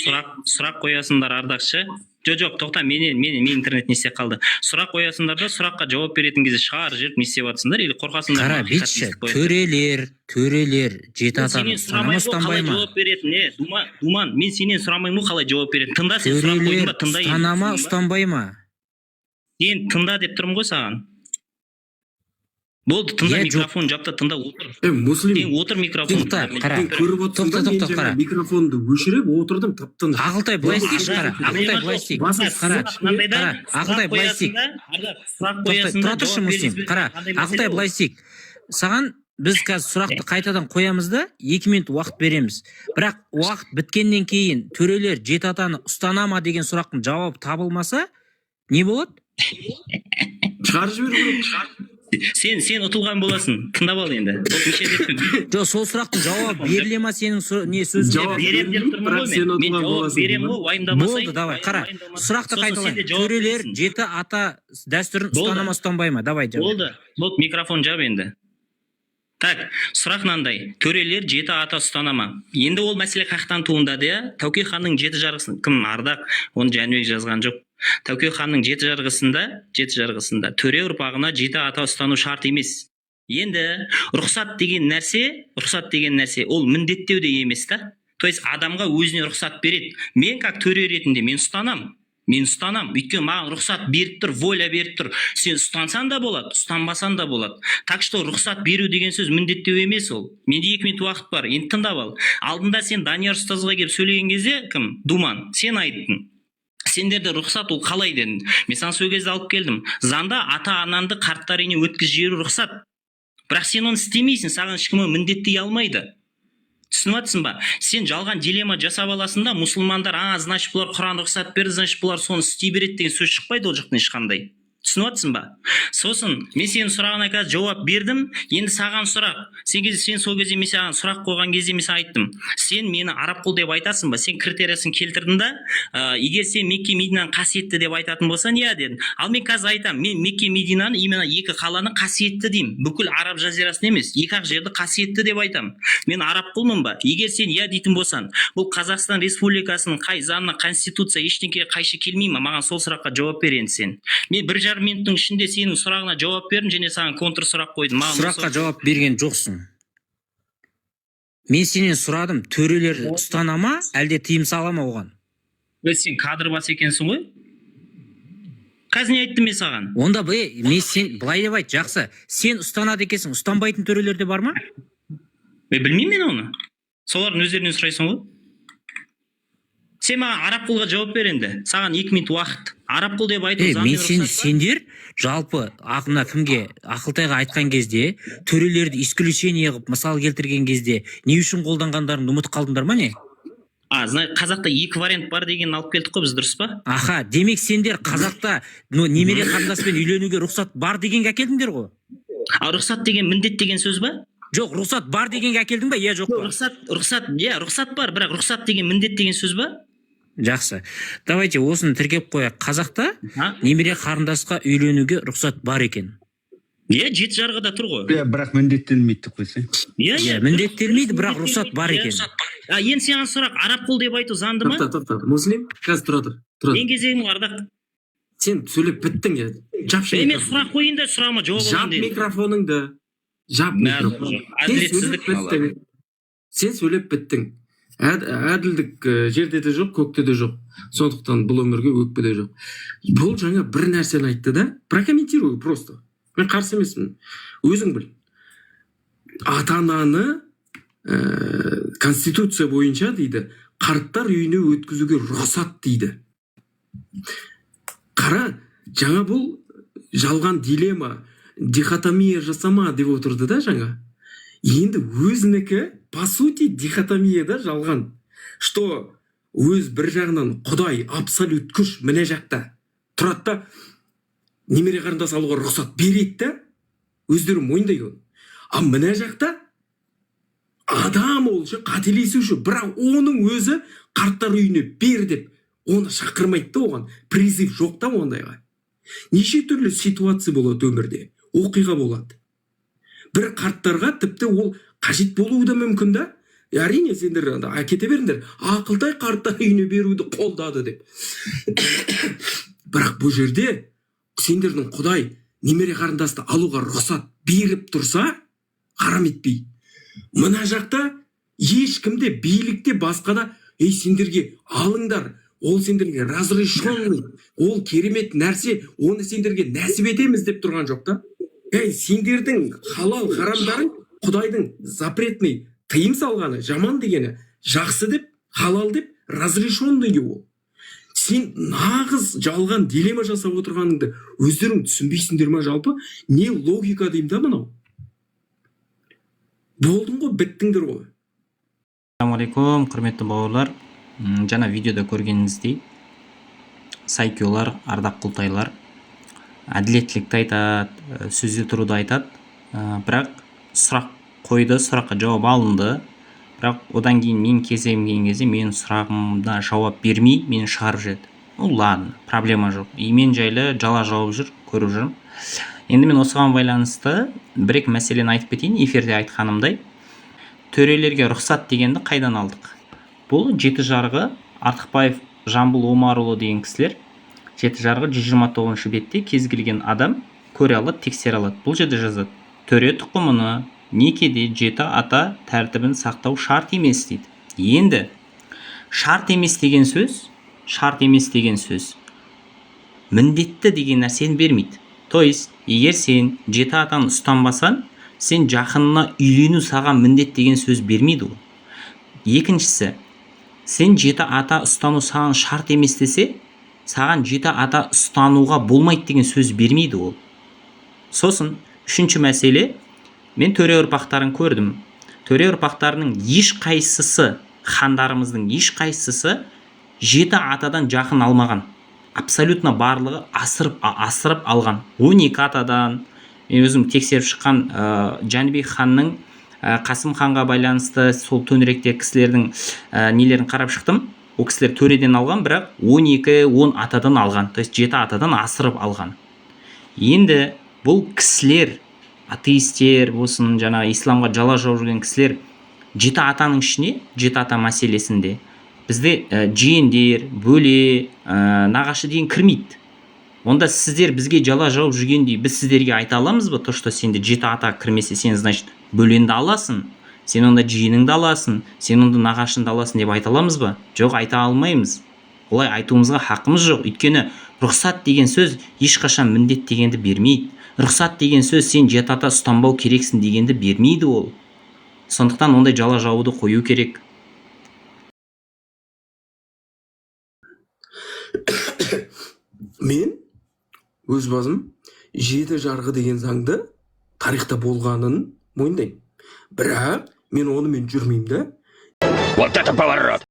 сұрақ қоясыңдар Ардақшы. Жоқ, тоқта, мен интернет не істеп қалды. Сұрақ қоясыңдар да, сұраққа жауап беретін кезде шығар жүріп не істеп жатсыңдар или қорқасыңдар? Қара, бетші, төрелер, жеті атаны санама ұстанбай ма? Жауап беретін, Думан, мен сенен сұрамаймын қалай жауап беретін. Тыңда, сен сұрақ қойдың ба, тыңда. Төрелер санама ұстанбай ма? Сен тыңда деп тұрмын ғой саған. Болды, тыңда, микрофон жапта, тыңда, отыр. Муслим. Сен отыр микрофон. Тоқта. Микрофонды өшіріп отырдым, таптың. Ағылтай былай істейші, қара. Ағылтай былай істейк. Ағылтай былай істейк. Тұра тұршы, Муслим. Қара, Ағылтай былай істейк. Саған біз қазір сұрақты қайтадан қоямыз да, 2 минут уақыт береміз. Бірақ уақыт біткеннен кейін төрелер жеті атаны ұстана ма деген сұрақтың жауабы табылмаса, не болады? Шығарып жіберу. Сен ұтылған боласың. Тыңдап ал енді. Жоқ, сол сұрақтың жауабы беріле ма сенің сөзіңе? Берем деп тұрмын ғой мен. Мен жауап берем ғой, уайымдамасай. Болды, давай, қара. Сұрақты қайталайын. Төрелер жеті ата дәстүрін ұстана ма, ұстанбай ма? Давай, жауап. Болды, микрофон жап енді. Так, сұрақ мынандай. Төрелер жеті ата ұстана ма? Енді ол мәселе қаяқтан туындады, иә? Тәуке ханның жеті жарғысын, кім Ардақ, оны Жәнібек жазған жоқ. Тәуке ханның жеті жарғысында төре ұрпағына жеті ата ұстану шарт емес. Енді рұқсат деген нәрсе ол міндеттеу де емес та. То есть адамға өзіне рұқсат береді. Мен как төре ретінде мен ұстанам. Өйткені маған рұқсат беріп тұр, воля беріп тұр. Сен ұстансаң да болады, ұстанбасаң да болады. Так что рұқсат беру деген сөз міндеттеу емес ол. Менде 2 минут уақыт бар. Енді тыңдап ал. Алдында сен Данияр ұстазға келіп сөйлеген кезде, кім? Думан, сен айттың. Сендерде рұқсат ол қалай дедің? Мен саған сол кезде алып келдім. Заңда ата-анаңды қарттар үйіне өткізіп жіберу рұқсат. Бірақ сен оны істемейсің, саған ешкім міндеттей алмайды. Түсініп жатсың ба? Сен жалған дилемма жасап аласың да, мұсылмандар, значит бұлар Құран рұқсат берді, значит бұлар соны істей береді деген сөз шықпайды ол жақтан ешқандай. Түсініп жатсың ба? Сосын мен сенің сұрағына қазір жауап бердім. Енді саған сұрақ. Сен сол кезде мен саған сұрақ қойған кезде мен айттым. Сен мені араб құл деп айтасың ба? Сен критериясын келтірдің да, егер сен Мекке Мединаны қасиетті деп айтатын болсаң, иә дедім. Ал мен қазір айтамын, мен Мекке Мединаны именно 2 қаланы қасиетті деймін. Бүкіл араб жазирасын емес, 2 жерді қасиетті деп айтамын. Мен араб құлмын ба? Егер сен иә дейтін болсаң, бұл Қазақстан Республикасының қай заңына, конституция ештеңеге қайшы келмей ме? Маған сол сұраққа жауап бер енді сен. Мен 1,5 минуттың ішінде сенің сұрағына жауап бердім, және саған контр сұрақ қойдым. Сұраққа жауап берген жоқсың. Мен сенен сұрадым, төрелер ұстана ма, әлде тыйым сала ма оған? Сен кадр бас екенсің ғой? Қазір не айттым мен саған? Онда мен сен былай деп айт, жақсы. Сен ұстанады екенсің, ұстанбайтын төрелер де бар ма? Білмеймін мен оны. Солардың өздерінен сұрайсың ғой? Сен маған араб құлға жауап бер енді. Саған 2 минут уақыт. Араб құл деп айту мен сендер жалпы ақына кімге Ақылтайға айтқан кезде, төрелерді исключение қылып мысал келтірген кезде не үшін қолданғандарыңды ұмытып қалдыңдар ма не? Қазақта 2 вариант бар деген алып келдік қой біз, дұрыс па? Аха, демек сендер қазақта немере қарындаспен үйленуге рұқсат бар дегенге әкелдіңдер ғой. Рұқсат деген міндет деген сөз ба? Жоқ, рұқсат бар дегенге әкелдің ба? Иә, жоқ па? Рұқсат бар, бірақ рұқсат деген міндет деген сөз ба? Жақсы. Давайте осыны тіркеп қояйық. Қазақта немере қарындасқа үйленуге рұқсат бар екен. Иә, 7 жарғыда тұр ғой. Бірақ міндеттелмейді қойса. Иә, міндеттелмейді, бірақ рұқсат бар екен. Енді саған сұрақ, араб құл деп айту заңды ма? Тоқта. Муслим, қазір тұра. Мен кезегім Ардақ. Сен сөйлеп біттің я. Мен сұрақ қойын да сұрағыма жауап алайын. Жап микрофоныңды. Әділетсіздік. Сен сөйлеп біттің. Әділдік жерде де жоқ, көкте де жоқ. Сондықтан бұл өмірге өкпе де жоқ. Бұл жаңа бір нәрсені айтты да, прокомментирую просто. Мен қарсы емеспін. Өзің біл. Ата-ананы конституция бойынша дейді, қарттар үйіне өткізуге рұқсат дейді. Қара, жаңа бұл жалған дилемма, дихотомия жасама деп отырды да жаңа. Енді өзінікі, по сути, дихотомияда жалған. Что өз бір жағынан Құдай абсолют күш міне жақта тұрады да, немере қарындас алуға рұқсат береді да, өздері мойындайды оны. А міне жақта адам ол үшін қателесуші, бірақ оның өзі қарттар үйіне бер деп оны шақырмайды да, оған призыв жоқ та ондайға. Неше түрлі ситуация болады өмірде, оқиға болады. Бір қарттарға тіпті ол қажет болуы да мүмкін да, әрине сендер кете беріңдер, Ақылтай қарттар үйіне беруді қолдады деп. Бірақ бұл жерде сендердің Құдай немере қарындасты алуға рұқсат беріп тұрса, харам етпей. Мына жақта ешкімде билікте басқада, сендерге алыңдар, ол сендерге разрешенный, ол керемет нәрсе, оны сендерге нәсіп етеміз деп тұрған жоқ та. Сендердің халал харамдарың Құдайдың запретный тыйым салғаны, жаман дегені, жақсы деп, халал деп, разрешенный ол. Сен нағыз жалған дилемма жасап отырғаныңды өздерің түсінбейсіңдер ма жалпы? Не логика деймін да мынау? Болдың ғой, біттіңдер ғой. Ассалаумағалейкум, құрметті бауырлар. Жаңа видеода көргеніңіздей, сайкиолар, ардақ құлтайлар әділеттілікті айтады, сөзде тұруды айтады, бірақ сұрақ қойды, сұраққа жауап алынды, бірақ одан кейін мен кезегім келген кезде менің сұрағымда жауап бермей мені шығарып жіберді. Ладно, проблема жоқ. Мен жайлы жала жауып жүр, көріп жүрмін. Енді мен осыған байланысты бір-екі мәселені айтып кетейін. Эфирде айтқанымдай, төрелерге рұқсат дегенді қайдан алдық? Бұл жеті жарғы, Артықбаев Жамбыл Омарұлы деген кісілер, жеті жарғы 129 бетте кез келген адам көре алады, тексере алады. Бұл жерде жазады: төре тұқымыны некеде жеті ата тәртібін сақтау шарт емес дейді. Енді шарт емес деген сөз міндетті деген нәрсені бермейді. То есть, егер сен жеті атаны ұстанбасаң, сен жақынына үйлену саған міндет деген сөз бермейді ол. Екіншісі, сен жеті ата ұстану саған шарт емес десе, саған жеті ата ұстануға болмайды деген сөз бермейді ол. Сосын, үшінші мәселе, мен төре ұрпақтарын көрдім. Төре ұрпақтарының ешқайсысы, хандарымыздың ешқайсысы жеті атадан жақын алмаған. Абсолютно барлығы асырып алған. 12 атадан, мен өзім тексеріп шыққан Жәнібек ханның Қасым ханға байланысты сол төңіректе кісілердің нелерін қарап шықтым. Ол кісілер төреден алған, бірақ 12-10 атадан алған. То есть 7 атадан асырып алған. Енді бұл кісілер, атеистер болсын, жаңа исламға жала жауып жүрген кісілер, жеті атаның ішіне, жеті ата мәселесінде бізде жиендер, бөле, нағашы деген кірмейді. Онда сіздер бізге жала жауып жүргендей, біз сіздерге айта аламыз ба? То, что сенде жеті ата кірмесе, сен, значит, бөленді аласың, сен онда жиеніңді аласың, сен онда нағашыңды аласың деп айта аламыз ба? Жоқ, айта алмаймыз. Олай айтуымызға хақымыз жоқ. Өйткені рұқсат деген сөз ешқашан міндет дегенді бермейді. Рұқсат деген сөз сен жеті ата ұстанбау керексің дегенді бермейді ол. Сондықтан ондай жала жауды қою керек. Мен өз басым жеті жарғы деген заңды тарихта болғанын мойындаймын. Бірақ мен онымен жүрмеймін да. Вот это поворот!